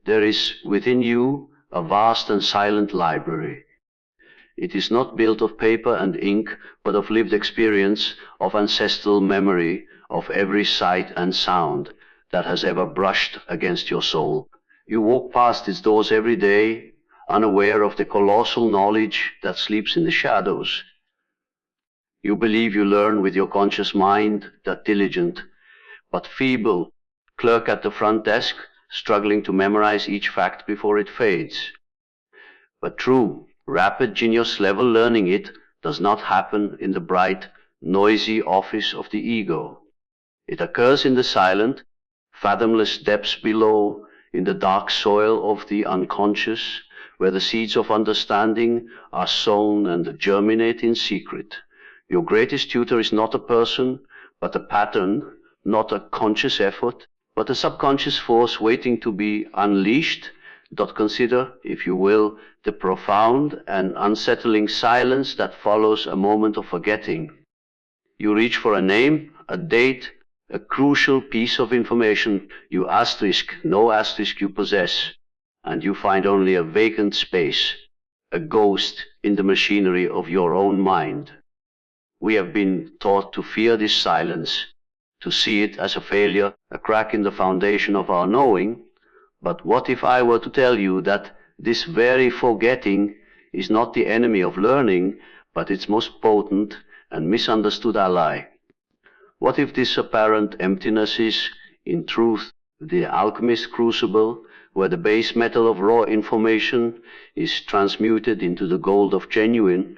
There is within you a vast and silent library. It is not built of paper and ink, but of lived experience, of ancestral memory, of every sight and sound that has ever brushed against your soul. You walk past its doors every day, unaware of the colossal knowledge that sleeps in the shadows. You believe you learn with your conscious mind, that diligent but feeble clerk at the front desk, struggling to memorize each fact before it fades. But true, rapid genius-level learning it does not happen in the bright, noisy office of the ego. It occurs in the silent, fathomless depths below, in the dark soil of the unconscious, where the seeds of understanding are sown and germinate in secret. Your greatest tutor is not a person, but a pattern, not a conscious effort, but a subconscious force waiting to be unleashed. Consider, if you will, the profound and unsettling silence that follows a moment of forgetting. You reach for a name, a date, a crucial piece of information. You asterisk, no asterisk you possess, and you find only a vacant space, a ghost in the machinery of your own mind. We have been taught to fear this silence, to see it as a failure, a crack in the foundation of our knowing. But what if I were to tell you that this very forgetting is not the enemy of learning, but its most potent and misunderstood ally? What if this apparent emptiness is, in truth, the alchemist's crucible, where the base metal of raw information is transmuted into the gold of genuine,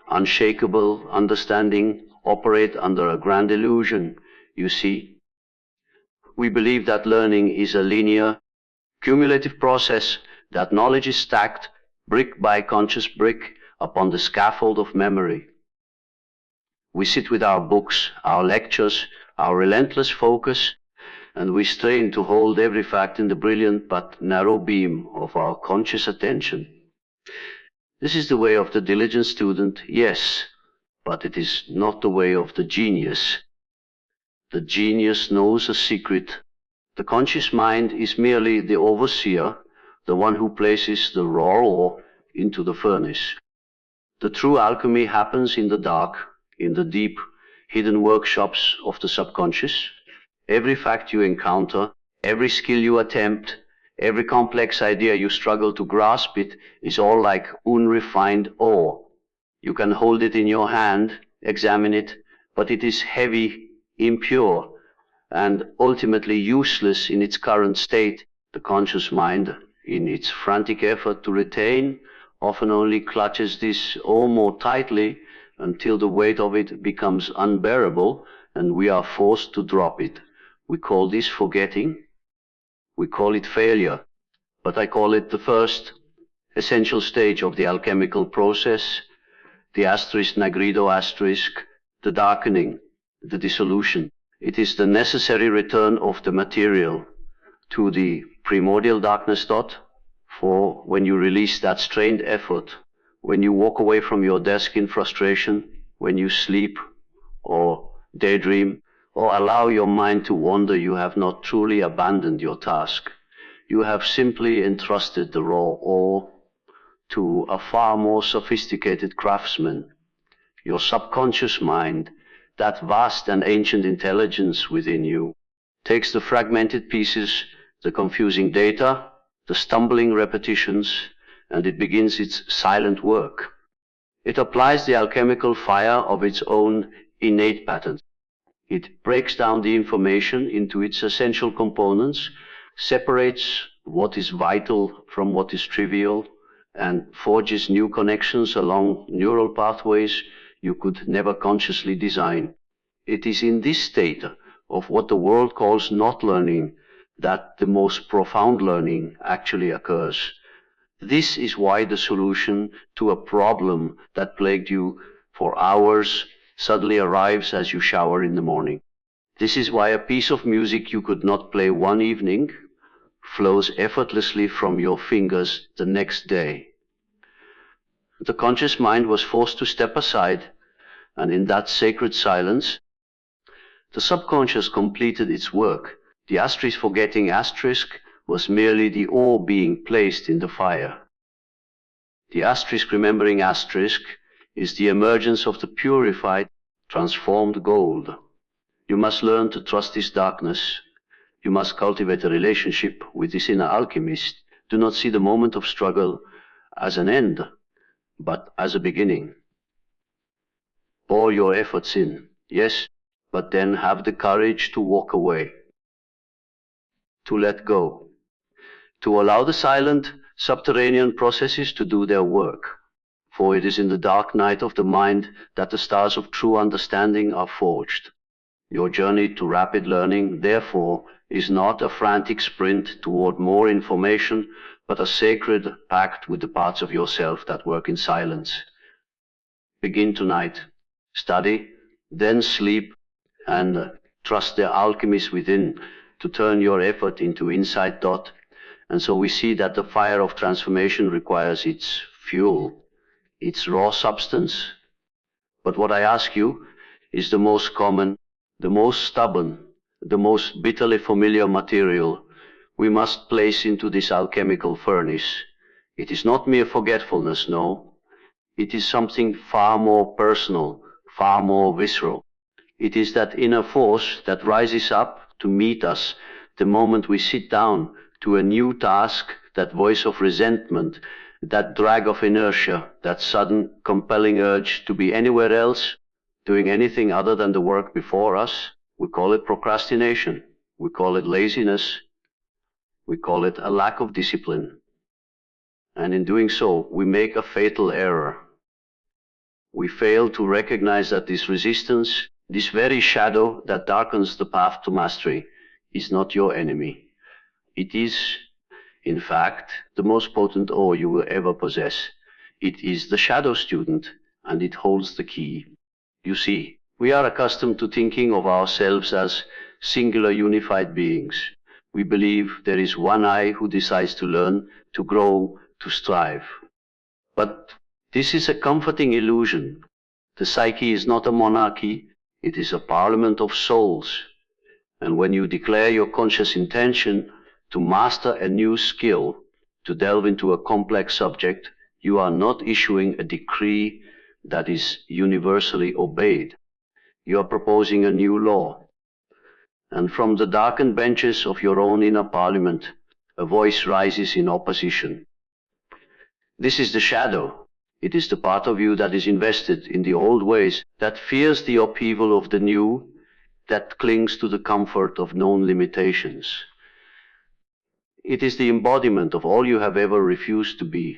unshakable understanding, operate under a grand illusion? You see, we believe that learning is a linear, cumulative process, that knowledge is stacked, brick by conscious brick, upon the scaffold of memory. We sit with our books, our lectures, our relentless focus, and we strain to hold every fact in the brilliant but narrow beam of our conscious attention. This is the way of the diligent student, yes, but it is not the way of the genius. The genius knows a secret. The conscious mind is merely the overseer, the one who places the raw ore into the furnace. The true alchemy happens in the dark, in the deep, hidden workshops of the subconscious. Every fact you encounter, every skill you attempt, every complex idea you struggle to grasp, it is all like unrefined ore. You can hold it in your hand, examine it, but it is heavy, impure, and ultimately useless in its current state. The conscious mind, in its frantic effort to retain, often only clutches this ore more tightly until the weight of it becomes unbearable and we are forced to drop it. We call this forgetting. We call it failure. But I call it the first essential stage of the alchemical process, the asterisk nagrido asterisk, the darkening, the dissolution. It is the necessary return of the material to the primordial darkness dot, for when you release that strained effort, when you walk away from your desk in frustration, when you sleep or daydream or allow your mind to wander, you have not truly abandoned your task. You have simply entrusted the raw ore to a far more sophisticated craftsman. Your subconscious mind, that vast and ancient intelligence within you, takes the fragmented pieces, the confusing data, the stumbling repetitions, and it begins its silent work. It applies the alchemical fire of its own innate patterns. It breaks down the information into its essential components, separates what is vital from what is trivial, and forges new connections along neural pathways you could never consciously design. It is in this state of what the world calls not learning that the most profound learning actually occurs. This is why the solution to a problem that plagued you for hours suddenly arrives as you shower in the morning. This is why a piece of music you could not play one evening flows effortlessly from your fingers the next day. The conscious mind was forced to step aside, and in that sacred silence, the subconscious completed its work. The asterisk forgetting asterisk was merely the ore being placed in the fire. The asterisk remembering asterisk is the emergence of the purified, transformed gold. You must learn to trust this darkness. You must cultivate a relationship with this inner alchemist. Do not see the moment of struggle as an end, but as a beginning. Pour your efforts in, yes, but then have the courage to walk away, to let go, to allow the silent, subterranean processes to do their work. For it is in the dark night of the mind that the stars of true understanding are forged. Your journey to rapid learning, therefore, is not a frantic sprint toward more information, but a sacred pact with the parts of yourself that work in silence. Begin tonight. Study, then sleep, and trust the alchemist within to turn your effort into insight dot. And so we see that the fire of transformation requires its fuel, its raw substance. But what I ask you is the most common, the most stubborn, the most bitterly familiar material we must place into this alchemical furnace. It is not mere forgetfulness, no. It is something far more personal, far more visceral. It is that inner force that rises up to meet us the moment we sit down to a new task, that voice of resentment, that drag of inertia, that sudden compelling urge to be anywhere else, doing anything other than the work before us. We call it procrastination. We call it laziness. We call it a lack of discipline. And in doing so, we make a fatal error. We fail to recognize that this resistance, this very shadow that darkens the path to mastery, is not your enemy. It is, in fact, the most potent ore you will ever possess. It is the shadow student, and it holds the key. You see, we are accustomed to thinking of ourselves as singular unified beings. We believe there is one I who decides to learn, to grow, to strive. But this is a comforting illusion. The psyche is not a monarchy, it is a parliament of souls. And when you declare your conscious intention to master a new skill, to delve into a complex subject, you are not issuing a decree that is universally obeyed. You are proposing a new law. And from the darkened benches of your own inner parliament, a voice rises in opposition. This is the shadow. It is the part of you that is invested in the old ways, that fears the upheaval of the new, that clings to the comfort of known limitations. It is the embodiment of all you have ever refused to be.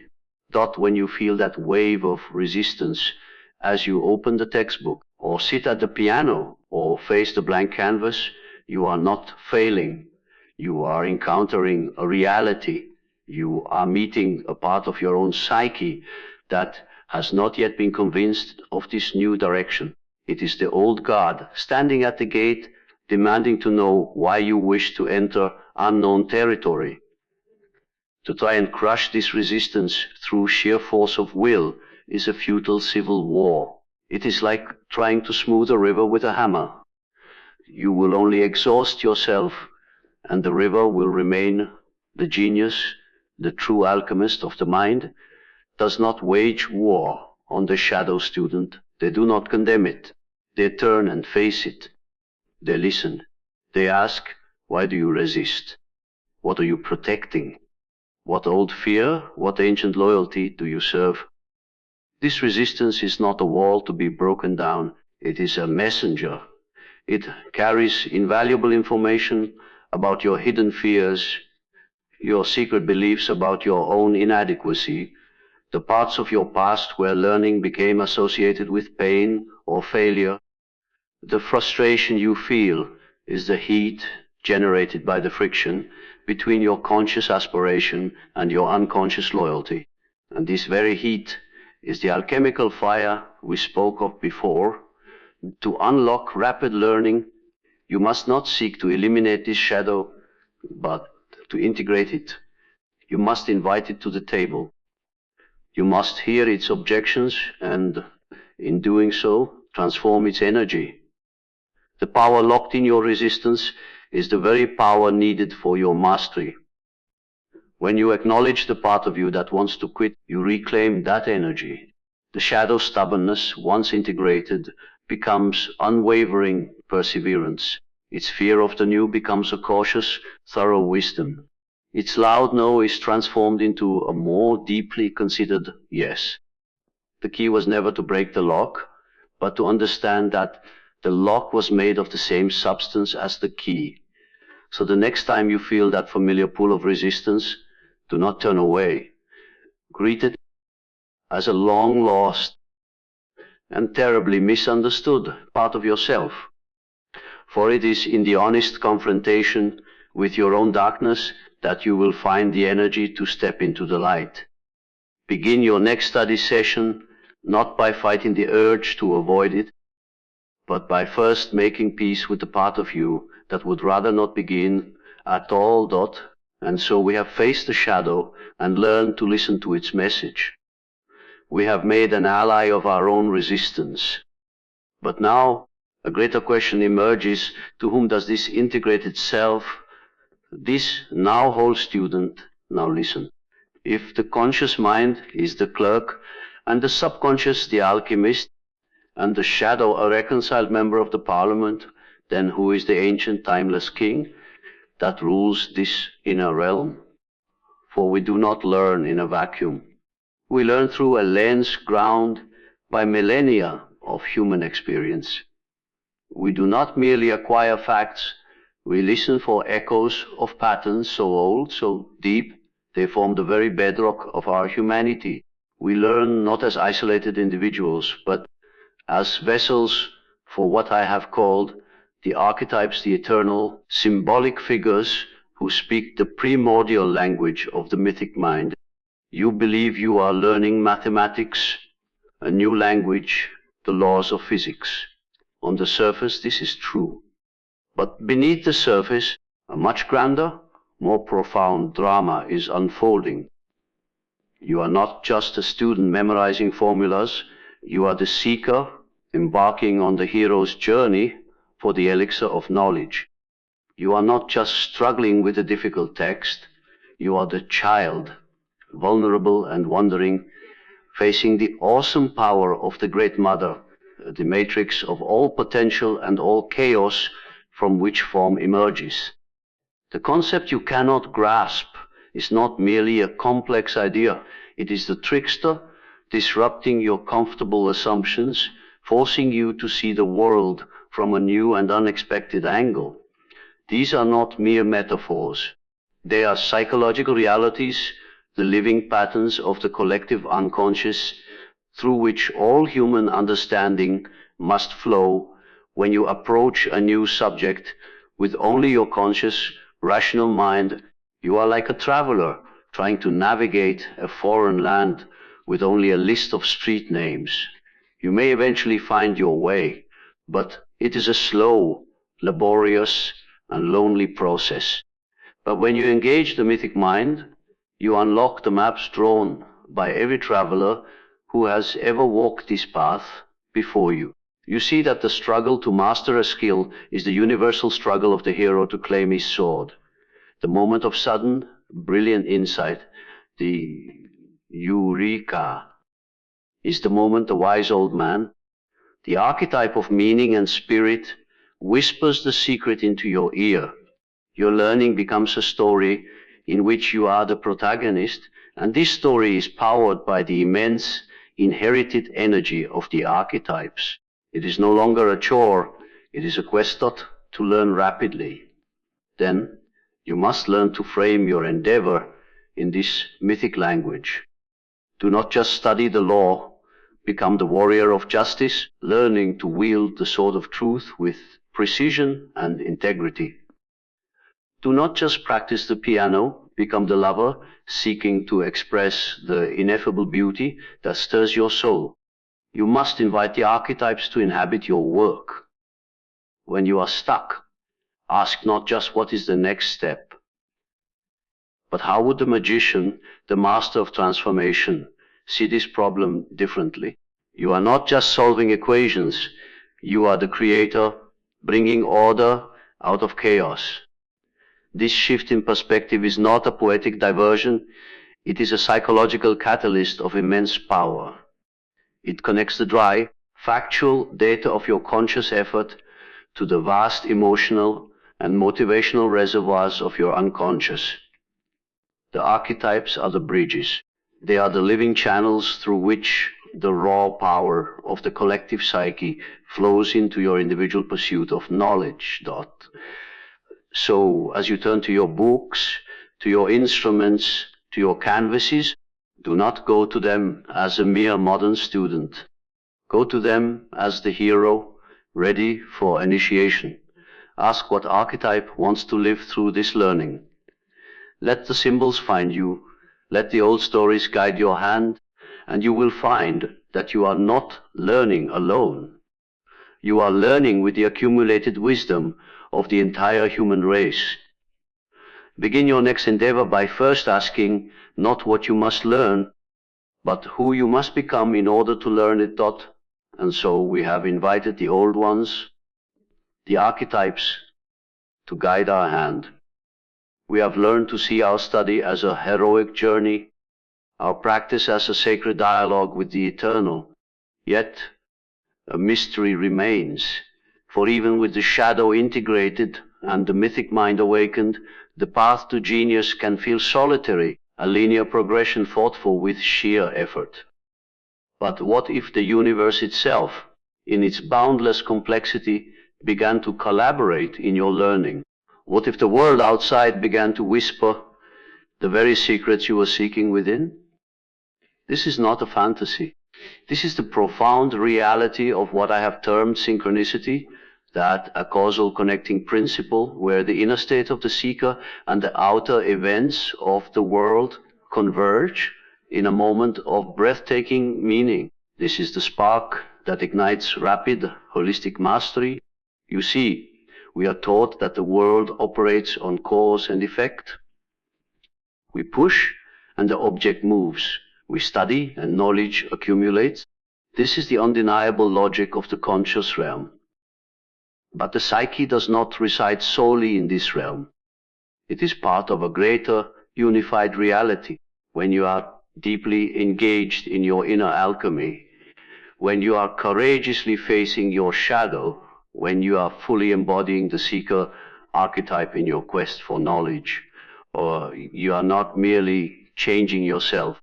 Dot, when you feel that wave of resistance as you open the textbook, or sit at the piano, or face the blank canvas, you are not failing. You are encountering a reality. You are meeting a part of your own psyche that has not yet been convinced of this new direction. It is the old guard standing at the gate, demanding to know why you wish to enter unknown territory. To try and crush this resistance through sheer force of will is a futile civil war. It is like trying to smooth a river with a hammer. You will only exhaust yourself, and the river will remain. The genius, the true alchemist of the mind, does not wage war on the shadow student. They do not condemn it. They turn and face it. They listen. They ask, why do you resist? What are you protecting? What old fear, what ancient loyalty do you serve? This resistance is not a wall to be broken down. It is a messenger. It carries invaluable information about your hidden fears, your secret beliefs about your own inadequacy, the parts of your past where learning became associated with pain or failure. The frustration you feel is the heat generated by the friction between your conscious aspiration and your unconscious loyalty. And this very heat is the alchemical fire we spoke of before. To unlock rapid learning, you must not seek to eliminate this shadow, but to integrate it. You must invite it to the table. You must hear its objections and, in doing so, transform its energy. The power locked in your resistance is the very power needed for your mastery. When you acknowledge the part of you that wants to quit, you reclaim that energy. The shadow stubbornness, once integrated, becomes unwavering perseverance. Its fear of the new becomes a cautious, thorough wisdom. Its loud no is transformed into a more deeply considered yes. The key was never to break the lock, but to understand that the lock was made of the same substance as the key. So the next time you feel that familiar pull of resistance, do not turn away. Greet it as a long lost and terribly misunderstood part of yourself. For it is in the honest confrontation with your own darkness that you will find the energy to step into the light. Begin your next study session not by fighting the urge to avoid it, but by first making peace with the part of you that would rather not begin at all. And so we have faced the shadow and learned to listen to its message. We have made an ally of our own resistance. But now a greater question emerges: to whom does this integrated self, this now whole student, now listen? If the conscious mind is the clerk, and the subconscious the alchemist, and the shadow a reconciled member of the parliament, then who is the ancient timeless king that rules this inner realm? For we do not learn in a vacuum. We learn through a lens ground by millennia of human experience. We do not merely acquire facts, we listen for echoes of patterns so old, so deep, they form the very bedrock of our humanity. We learn not as isolated individuals, but as vessels for what I have called the archetypes, the eternal, symbolic figures who speak the primordial language of the mythic mind. You believe you are learning mathematics, a new language, the laws of physics. On the surface, this is true. But beneath the surface, a much grander, more profound drama is unfolding. You are not just a student memorizing formulas, you are the seeker embarking on the hero's journey for the elixir of knowledge. You are not just struggling with a difficult text, you are the child, vulnerable and wondering, facing the awesome power of the Great Mother, the matrix of all potential and all chaos from which form emerges. The concept you cannot grasp is not merely a complex idea, it is the trickster disrupting your comfortable assumptions, forcing you to see the world from a new and unexpected angle. These are not mere metaphors. They are psychological realities, the living patterns of the collective unconscious through which all human understanding must flow when you approach a new subject with only your conscious, rational mind. You are like a traveler trying to navigate a foreign land with only a list of street names. You may eventually find your way, but it is a slow, laborious, and lonely process. But when you engage the mythic mind, you unlock the maps drawn by every traveler who has ever walked this path before you. You see that the struggle to master a skill is the universal struggle of the hero to claim his sword. The moment of sudden, brilliant insight, the eureka, is the moment the wise old man, the archetype of meaning and spirit, whispers the secret into your ear. Your learning becomes a story in which you are the protagonist, and this story is powered by the immense inherited energy of the archetypes. It is no longer a chore, it is a quest to learn rapidly. Then you must learn to frame your endeavor in this mythic language. Do not just study the law, become the warrior of justice, learning to wield the sword of truth with precision and integrity. Do not just practice the piano, become the lover seeking to express the ineffable beauty that stirs your soul. You must invite the archetypes to inhabit your work. When you are stuck, ask not just what is the next step, but how would the magician, the master of transformation, see this problem differently? You are not just solving equations, you are the creator, bringing order out of chaos. This shift in perspective is not a poetic diversion, it is a psychological catalyst of immense power. It connects the dry, factual data of your conscious effort to the vast emotional and motivational reservoirs of your unconscious. The archetypes are the bridges. They are the living channels through which the raw power of the collective psyche flows into your individual pursuit of knowledge. So, as you turn to your books, to your instruments, to your canvases, do not go to them as a mere modern student. Go to them as the hero, ready for initiation. Ask what archetype wants to live through this learning. Let the symbols find you, let the old stories guide your hand, and you will find that you are not learning alone. You are learning with the accumulated wisdom of the entire human race. Begin your next endeavor by first asking not what you must learn, but who you must become in order to learn it. And so we have invited the old ones, the archetypes, to guide our hand. We have learned to see our study as a heroic journey, our practice as a sacred dialogue with the eternal. Yet a mystery remains, for even with the shadow integrated and the mythic mind awakened, the path to genius can feel solitary, a linear progression thoughtful with sheer effort. But what if the universe itself, in its boundless complexity, began to collaborate in your learning? What if the world outside began to whisper the very secrets you were seeking within? This is not a fantasy. This is the profound reality of what I have termed synchronicity, that a causal connecting principle where the inner state of the seeker and the outer events of the world converge in a moment of breathtaking meaning. This is the spark that ignites rapid, holistic mastery. You see, we are taught that the world operates on cause and effect. We push and the object moves. We study and knowledge accumulates. This is the undeniable logic of the conscious realm. But the psyche does not reside solely in this realm. It is part of a greater unified reality. When you are deeply engaged in your inner alchemy, when you are courageously facing your shadow, when you are fully embodying the seeker archetype in your quest for knowledge, or you are not merely changing yourself,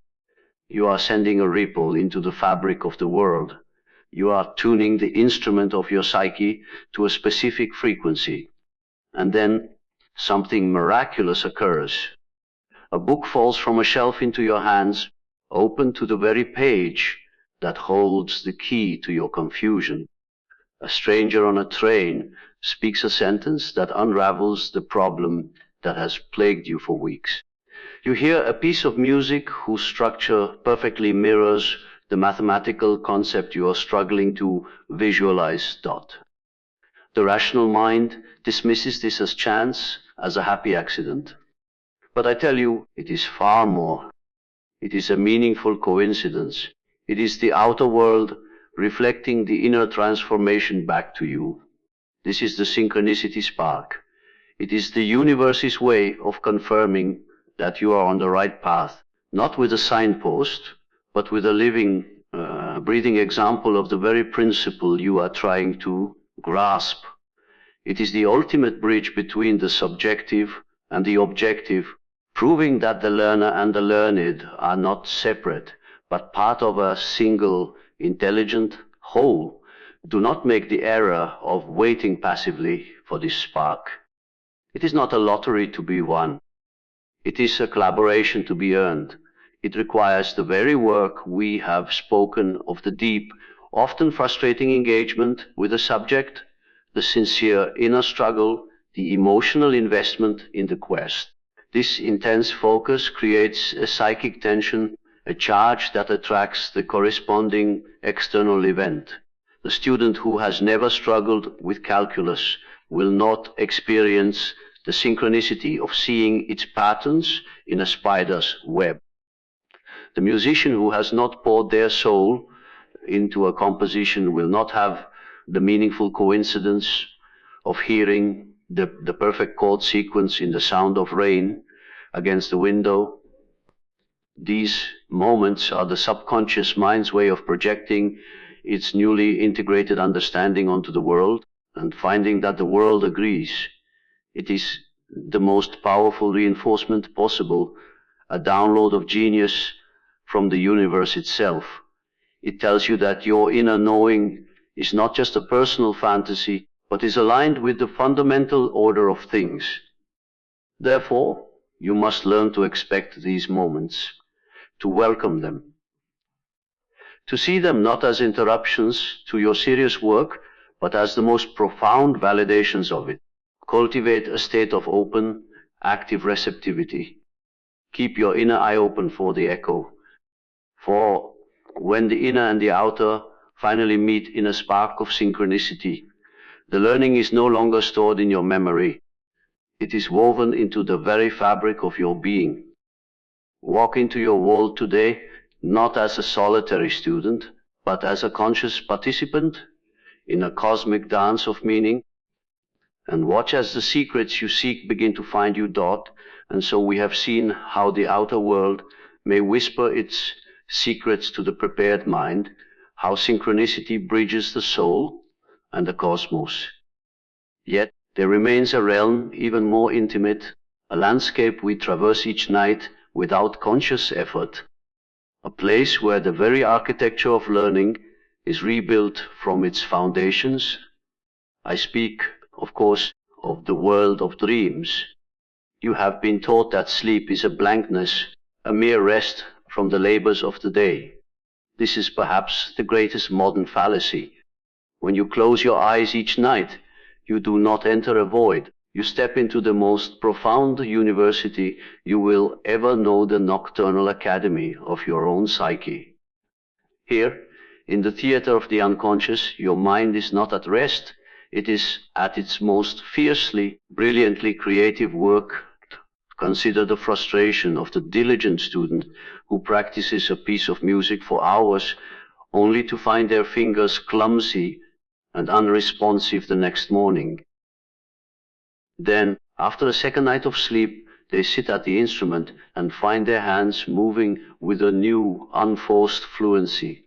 you are sending a ripple into the fabric of the world. You are tuning the instrument of your psyche to a specific frequency. And then something miraculous occurs. A book falls from a shelf into your hands, open to the very page that holds the key to your confusion. A stranger on a train speaks a sentence that unravels the problem that has plagued you for weeks. You hear a piece of music whose structure perfectly mirrors the mathematical concept you are struggling to visualize. The rational mind dismisses this as chance, as a happy accident. But I tell you, it is far more. It is a meaningful coincidence. It is the outer world reflecting the inner transformation back to you. This is the synchronicity spark. It is the universe's way of confirming that you are on the right path, not with a signpost, but with a living, breathing example of the very principle you are trying to grasp. It is the ultimate bridge between the subjective and the objective, proving that the learner and the learned are not separate, but part of a single, intelligent whole. Do not make the error of waiting passively for this spark. It is not a lottery to be won. It is a collaboration to be earned. It requires the very work we have spoken of, the deep, often frustrating engagement with the subject, the sincere inner struggle, the emotional investment in the quest. This intense focus creates a psychic tension, a charge that attracts the corresponding external event. The student who has never struggled with calculus will not experience the synchronicity of seeing its patterns in a spider's web. The musician who has not poured their soul into a composition will not have the meaningful coincidence of hearing the perfect chord sequence in the sound of rain against the window. These moments are the subconscious mind's way of projecting its newly integrated understanding onto the world and finding that the world agrees. It is the most powerful reinforcement possible, a download of genius from the universe itself. It tells you that your inner knowing is not just a personal fantasy, but is aligned with the fundamental order of things. Therefore, you must learn to expect these moments, to welcome them, to see them not as interruptions to your serious work, but as the most profound validations of it. Cultivate a state of open, active receptivity. Keep your inner eye open for the echo. For when the inner and the outer finally meet in a spark of synchronicity, the learning is no longer stored in your memory. It is woven into the very fabric of your being. Walk into your world today not as a solitary student, but as a conscious participant in a cosmic dance of meaning, and watch as the secrets you seek begin to find you. And so we have seen how the outer world may whisper its secrets to the prepared mind, how synchronicity bridges the soul and the cosmos. Yet there remains a realm even more intimate, a landscape we traverse each night without conscious effort, a place where the very architecture of learning is rebuilt from its foundations. I speak, of course, of the world of dreams. You have been taught that sleep is a blankness, a mere rest from the labors of the day. This is perhaps the greatest modern fallacy. When you close your eyes each night, you do not enter a void. You step into the most profound university you will ever know, the nocturnal academy of your own psyche. Here, in the theater of the unconscious, your mind is not at rest. It is at its most fiercely, brilliantly creative work. Consider the frustration of the diligent student who practices a piece of music for hours only to find their fingers clumsy and unresponsive the next morning. Then, after a second night of sleep, they sit at the instrument and find their hands moving with a new, unforced fluency.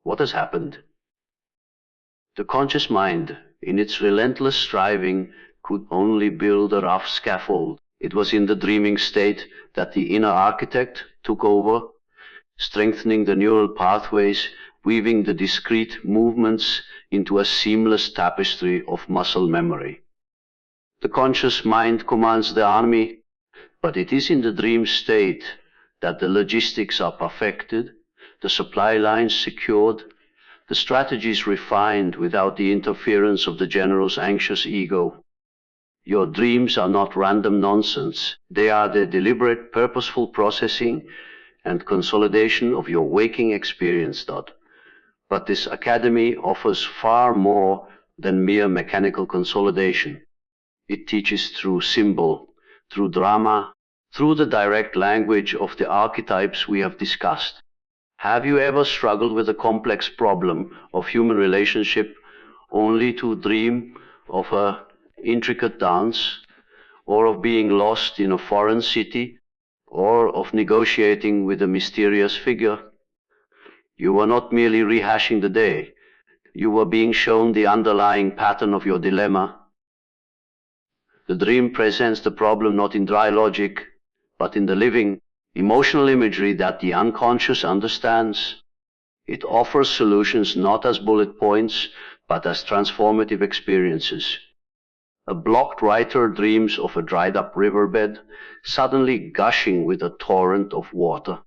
What has happened? The conscious mind, in its relentless striving, could only build a rough scaffold. It was in the dreaming state that the inner architect took over, strengthening the neural pathways, weaving the discrete movements into a seamless tapestry of muscle memory. The conscious mind commands the army, but it is in the dream state that the logistics are perfected, the supply lines secured, the strategies refined without the interference of the general's anxious ego. Your dreams are not random nonsense. They are the deliberate, purposeful processing and consolidation of your waking experience. But this academy offers far more than mere mechanical consolidation. It teaches through symbol, through drama, through the direct language of the archetypes we have discussed. Have you ever struggled with the complex problem of human relationship only to dream of an intricate dance, or of being lost in a foreign city, or of negotiating with a mysterious figure? You were not merely rehashing the day. You were being shown the underlying pattern of your dilemma. The dream presents the problem not in dry logic, but in the living, emotional imagery that the unconscious understands. It offers solutions not as bullet points, but as transformative experiences. A blocked writer dreams of a dried-up riverbed, suddenly gushing with a torrent of water.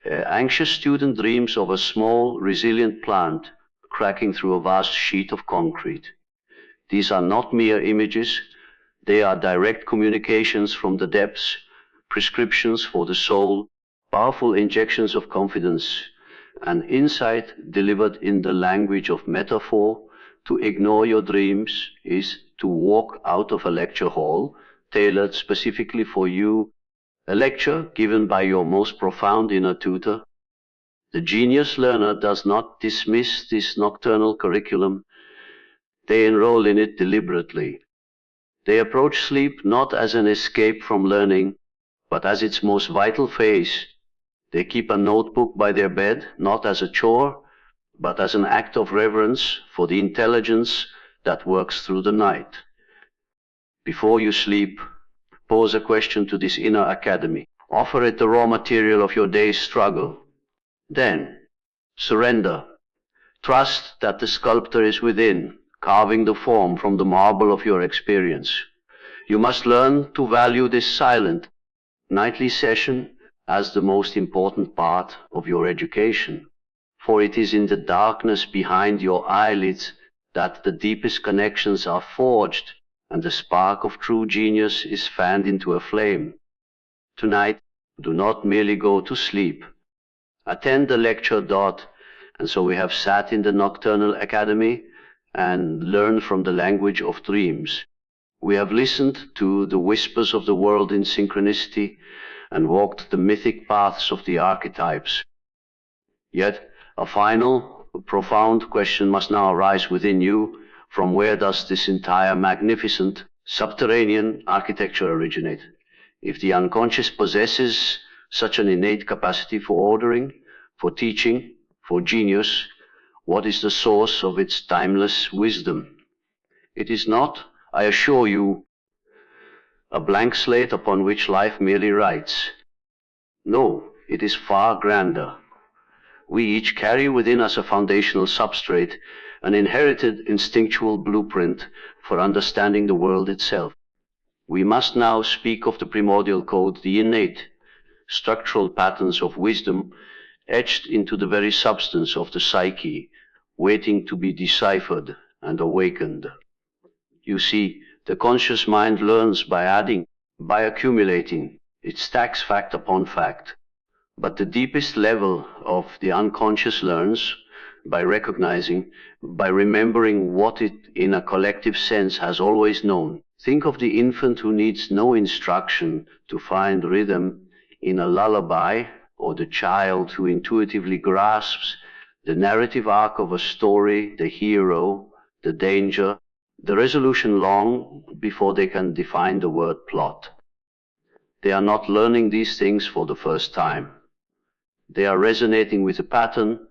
An anxious student dreams of a small, resilient plant cracking through a vast sheet of concrete. These are not mere images. They are direct communications from the depths, prescriptions for the soul, powerful injections of confidence, and insight delivered in the language of metaphor. To ignore your dreams is to walk out of a lecture hall tailored specifically for you, a lecture given by your most profound inner tutor. The genius learner does not dismiss this nocturnal curriculum. They enroll in it deliberately. They approach sleep not as an escape from learning, but as its most vital phase. They keep a notebook by their bed, not as a chore, but as an act of reverence for the intelligence that works through the night. Before you sleep, pose a question to this inner academy. Offer it the raw material of your day's struggle. Then, surrender. Trust that the sculptor is within, carving the form from the marble of your experience. You must learn to value this silent, nightly session as the most important part of your education. For it is in the darkness behind your eyelids that the deepest connections are forged and the spark of true genius is fanned into a flame. Tonight, do not merely go to sleep. Attend the lecture dot, and so we have sat in the Nocturnal Academy and learned from the language of dreams. We have listened to the whispers of the world in synchronicity and walked the mythic paths of the archetypes. Yet, a final, profound question must now arise within you. From where does this entire magnificent subterranean architecture originate? If the unconscious possesses such an innate capacity for ordering, for teaching, for genius, what is the source of its timeless wisdom? It is not, I assure you, a blank slate upon which life merely writes. No, it is far grander. We each carry within us a foundational substrate, an inherited instinctual blueprint for understanding the world itself. We must now speak of the primordial code, the innate, structural patterns of wisdom etched into the very substance of the psyche, waiting to be deciphered and awakened. You see, the conscious mind learns by adding, by accumulating. It stacks fact upon fact. But the deepest level of the unconscious learns by recognizing, by remembering what it in a collective sense has always known. Think of the infant who needs no instruction to find rhythm in a lullaby, or the child who intuitively grasps the narrative arc of a story, the hero, the danger, the resolution long before they can define the word plot. They are not learning these things for the first time. They are resonating with a pattern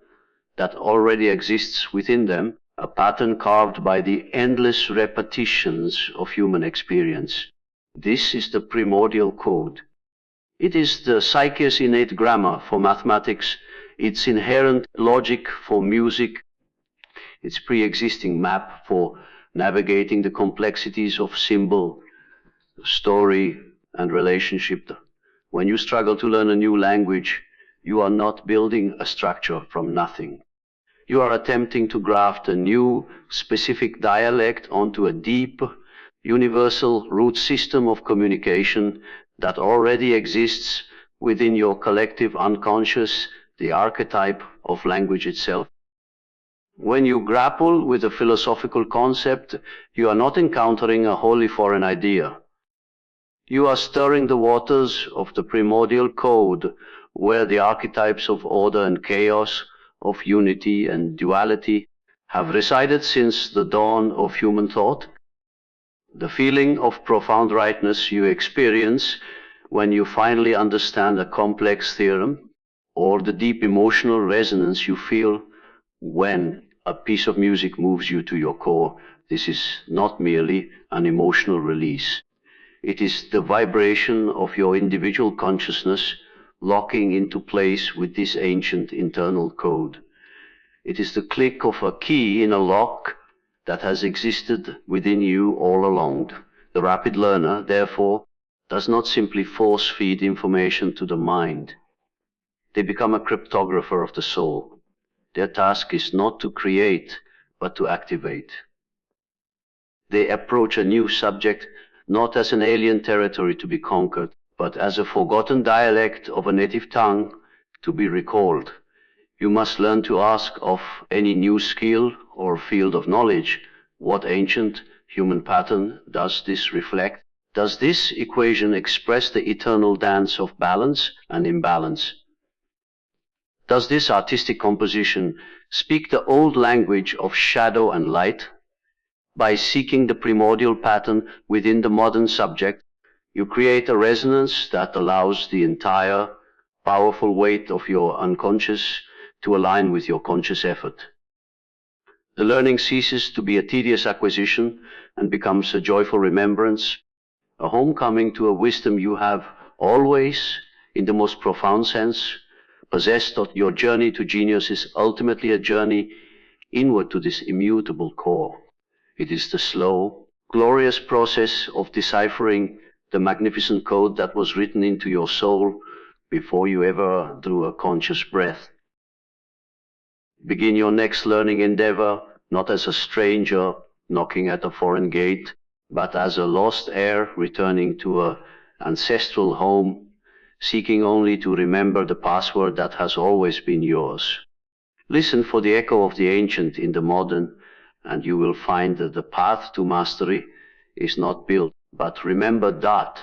that already exists within them, a pattern carved by the endless repetitions of human experience. This is the primordial code. It is the psyche's innate grammar for mathematics, its inherent logic for music, its pre-existing map for navigating the complexities of symbol, story, and relationship. When you struggle to learn a new language, you are not building a structure from nothing. You are attempting to graft a new, specific dialect onto a deep, universal root system of communication that already exists within your collective unconscious, the archetype of language itself. When you grapple with a philosophical concept, you are not encountering a wholly foreign idea. You are stirring the waters of the primordial code, where the archetypes of order and chaos, of unity and duality, have resided since the dawn of human thought. The feeling of profound rightness you experience when you finally understand a complex theorem, or the deep emotional resonance you feel when a piece of music moves you to your core, this is not merely an emotional release. It is the vibration of your individual consciousness locking into place with this ancient internal code. It is the click of a key in a lock that has existed within you all along. The rapid learner, therefore, does not simply force-feed information to the mind. They become a cryptographer of the soul. Their task is not to create, but to activate. They approach a new subject not as an alien territory to be conquered, but as a forgotten dialect of a native tongue to be recalled. You must learn to ask of any new skill or field of knowledge, what ancient human pattern does this reflect? Does this equation express the eternal dance of balance and imbalance? Does this artistic composition speak the old language of shadow and light? By seeking the primordial pattern within the modern subject, you create a resonance that allows the entire powerful weight of your unconscious to align with your conscious effort. The learning ceases to be a tedious acquisition and becomes a joyful remembrance, a homecoming to a wisdom you have always, in the most profound sense, possessed. That your journey to genius is ultimately a journey inward to this immutable core. It is the slow, glorious process of deciphering the magnificent code that was written into your soul before you ever drew a conscious breath. Begin your next learning endeavor not as a stranger knocking at a foreign gate, but as a lost heir returning to an ancestral home, seeking only to remember the password that has always been yours. Listen for the echo of the ancient in the modern, and you will find that the path to mastery is not built, but remember that.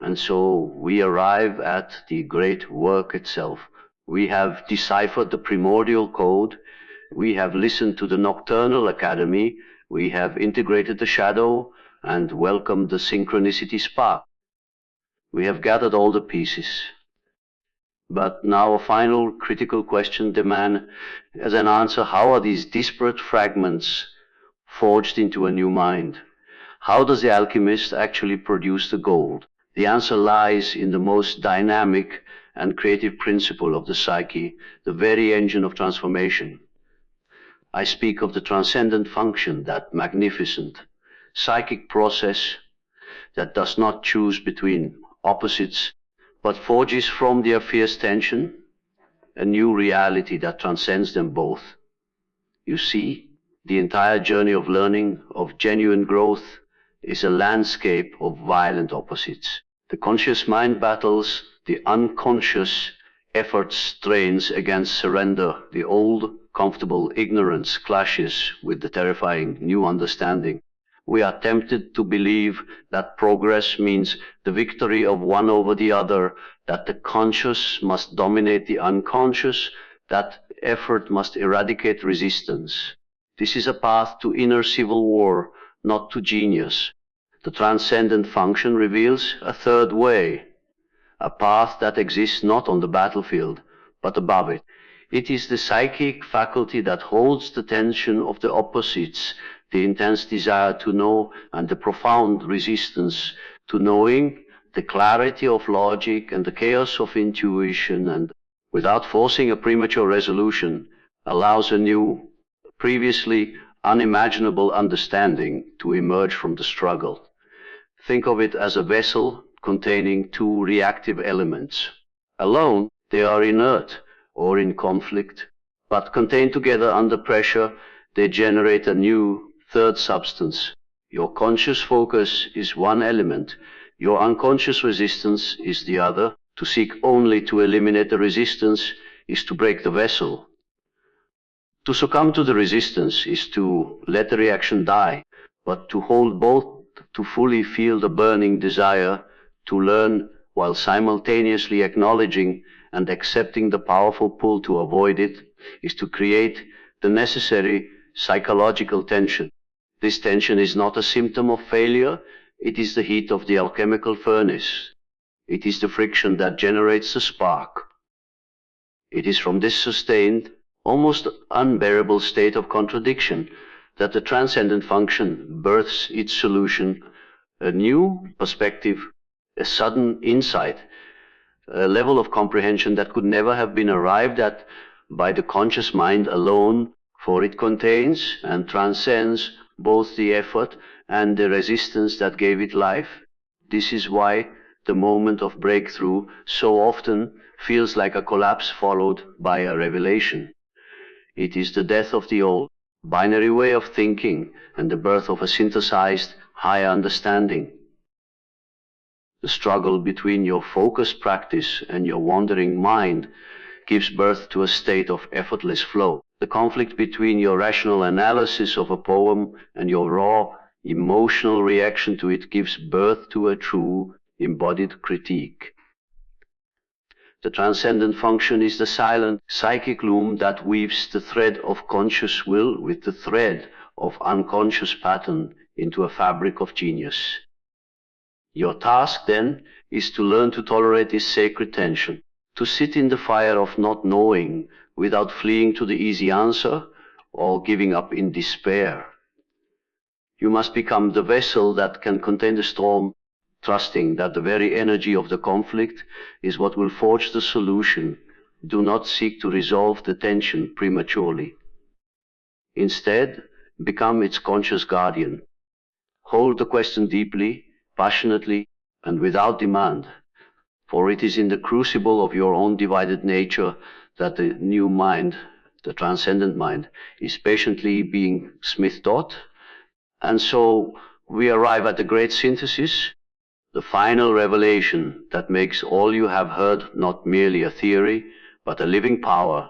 And so we arrive at the great work itself. We have deciphered the primordial code. We have listened to the nocturnal academy. We have integrated the shadow and welcomed the synchronicity spark. We have gathered all the pieces. But now a final critical question demands as an answer: how are these disparate fragments forged into a new mind? How does the alchemist actually produce the gold? The answer lies in the most dynamic and creative principle of the psyche, the very engine of transformation. I speak of the transcendent function, that magnificent psychic process that does not choose between opposites, but forges from their fierce tension a new reality that transcends them both. You see, the entire journey of learning, of genuine growth, is a landscape of violent opposites. The conscious mind battles the unconscious effort strains against surrender. The old, comfortable ignorance clashes with the terrifying new understanding. We are tempted to believe that progress means the victory of one over the other, that the conscious must dominate the unconscious, that effort must eradicate resistance. This is a path to inner civil war, not to genius. The transcendent function reveals a third way, a path that exists not on the battlefield, but above it. It is the psychic faculty that holds the tension of the opposites, the intense desire to know and the profound resistance to knowing, the clarity of logic and the chaos of intuition, and without forcing a premature resolution, allows a new, previously unimaginable understanding to emerge from the struggle. Think of it as a vessel containing two reactive elements. Alone, they are inert or in conflict, but contained together under pressure, they generate a new third substance. Your conscious focus is one element, your unconscious resistance is the other. To seek only to eliminate the resistance is to break the vessel. To succumb to the resistance is to let the reaction die, but to hold both, to fully feel the burning desire to learn while simultaneously acknowledging and accepting the powerful pull to avoid it, is to create the necessary psychological tension. This tension is not a symptom of failure, it is the heat of the alchemical furnace. It is the friction that generates the spark. It is from this sustained, almost unbearable state of contradiction that the transcendent function births its solution, a new perspective, a sudden insight, a level of comprehension that could never have been arrived at by the conscious mind alone, for it contains and transcends both the effort and the resistance that gave it life. This is why the moment of breakthrough so often feels like a collapse followed by a revelation. It is the death of the old, binary way of thinking and the birth of a synthesized, higher understanding. The struggle between your focused practice and your wandering mind gives birth to a state of effortless flow. The conflict between your rational analysis of a poem and your raw, emotional reaction to it gives birth to a true, embodied critique. The transcendent function is the silent, psychic loom that weaves the thread of conscious will with the thread of unconscious pattern into a fabric of genius. Your task, then, is to learn to tolerate this sacred tension, to sit in the fire of not knowing without fleeing to the easy answer or giving up in despair. You must become the vessel that can contain the storm, trusting that the very energy of the conflict is what will forge the solution. Do not seek to resolve the tension prematurely. Instead, become its conscious guardian. Hold the question deeply, passionately, and without demand, for it is in the crucible of your own divided nature that the new mind, the transcendent mind, is patiently being smithed out. And so we arrive at the great synthesis, the final revelation that makes all you have heard not merely a theory, but a living power.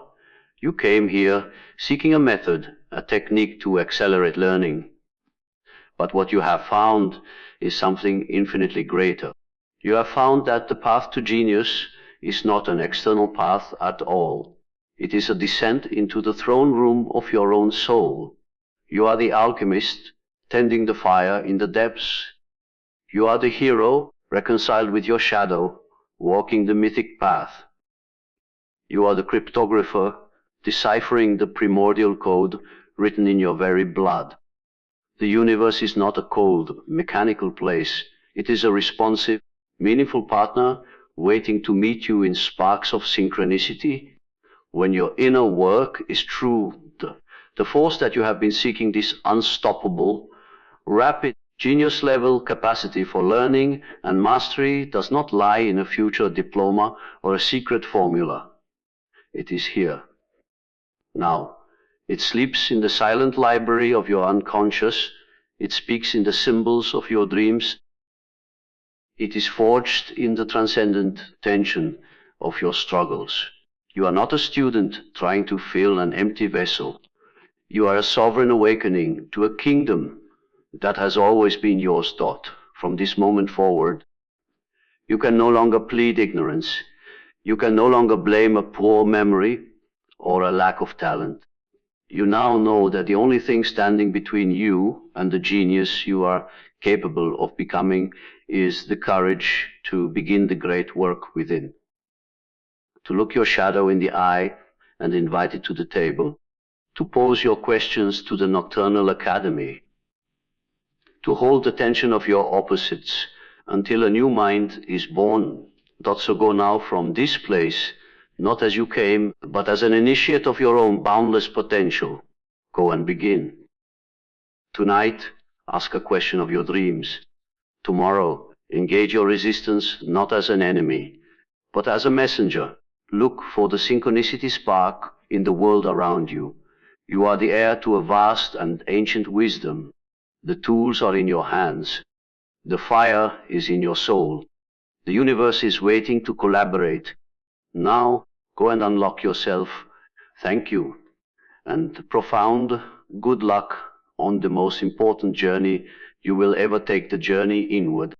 You came here seeking a method, a technique to accelerate learning. But what you have found is something infinitely greater. You have found that the path to genius is not an external path at all. It is a descent into the throne room of your own soul. You are the alchemist, tending the fire in the depths. You are the hero, reconciled with your shadow, walking the mythic path. You are the cryptographer, deciphering the primordial code written in your very blood. The universe is not a cold, mechanical place. It is a responsive, meaningful partner waiting to meet you in sparks of synchronicity. When your inner work is true, the force that you have been seeking, this unstoppable, rapid, genius-level capacity for learning and mastery does not lie in a future diploma or a secret formula. It is here. Now, it sleeps in the silent library of your unconscious. It speaks in the symbols of your dreams. It is forged in the transcendent tension of your struggles. You are not a student trying to fill an empty vessel. You are a sovereign awakening to a kingdom that has always been yours, from this moment forward. You can no longer plead ignorance. You can no longer blame a poor memory or a lack of talent. You now know that the only thing standing between you and the genius you are capable of becoming is the courage to begin the great work within. To look your shadow in the eye and invite it to the table. To pose your questions to the nocturnal academy. To hold the tension of your opposites until a new mind is born. So go now from this place, not as you came, but as an initiate of your own boundless potential. Go and begin. Tonight, ask a question of your dreams. Tomorrow, engage your resistance not as an enemy, but as a messenger. Look for the synchronicity spark in the world around you. You are the heir to a vast and ancient wisdom. The tools are in your hands. The fire is in your soul. The universe is waiting to collaborate. Now, go and unlock yourself. Thank you. And profound good luck on the most important journey you will ever take, the journey inward.